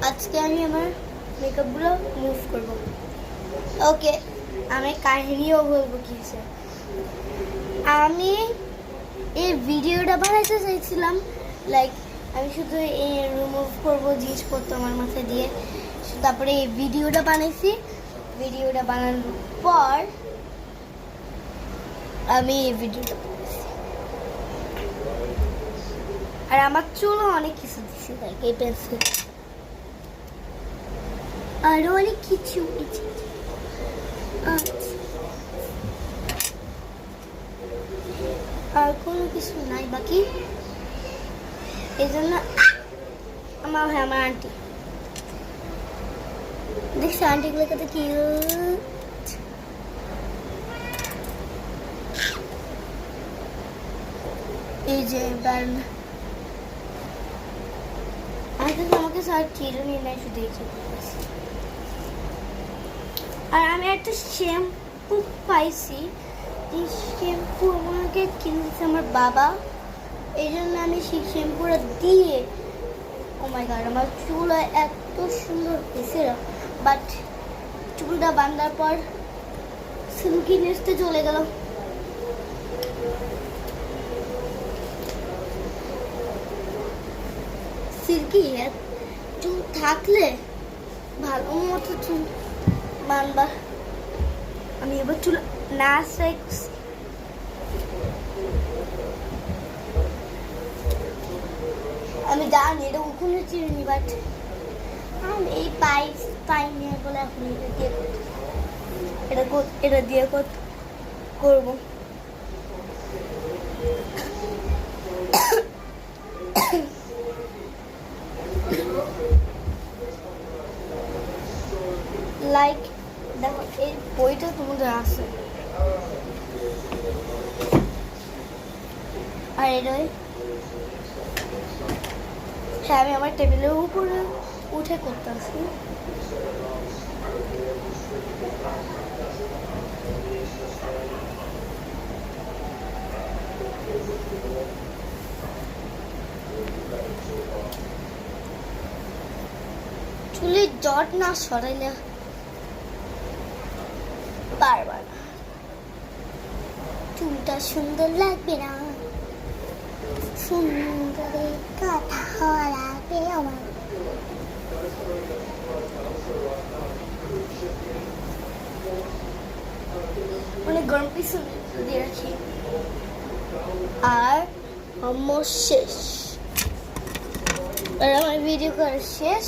আজকে আমি আমার মেকআপগুলো মুভ করব। ওকে, আমি কাহিনীও বলবো কি হয়েছে। আমি এই ভিডিওটা বানাইতে চাইছিলাম, লাইক আমি শুধু এই রিমুভ করবো জিনিসপত্র আমার মাথায় দিয়ে, তারপরে এই ভিডিওটা বানাইছি। ভিডিওটা বানানোর পর আমি এই ভিডিওটা বানাইছি। আর আমার চুলও অনেক কিছু দিচ্ছে, লাইক এই পেন্সিল আরো অনেক কিছু। আর কোনো কিছু নাই বাকি, এই জন্য আমার আন্টি দেখছি, আন্টিগুলো কত কিউট। এই যে আমাকে স্যার চিরুনি নাই, শুধু এই যে। আর আমি একটা শ্যাম্পু পাইছি, এই শ্যাম্পু আমাকে কিনেছে আমার বাবা, এই জন্য আমি সেই শ্যাম্পুটা দিয়ে, ও মাই গড, আমার চুল এত সুন্দর হয়েছে। বাট চুলটা বাঁধার পর সিল্কিনেসটা চলে গেল। সিল্কি চুল থাকলে ভালো মতো চুল বাঁধবা। আমি এবার চুল না রাখছি, আমি জানি এটা ওখানে চিনি, বাট আমি এই পাইনি বলে এখন এটা দিয়ে করবো। লাইক দেখো, এই বইটা তোমাদের আছে, আর এটাই হ্যাঁ আমি আমার টেবিলের উপরে উঠে করতেছি। চুলের জট না সরাইলে পারবা না, চুলটা সুন্দর লাগবে না। সুন্দর কথা লাগবে আমার। অনেক গরম পিছন দিয়ে রাখি। আর আমার শেষ, আর আমার ভিডিও করা শেষ।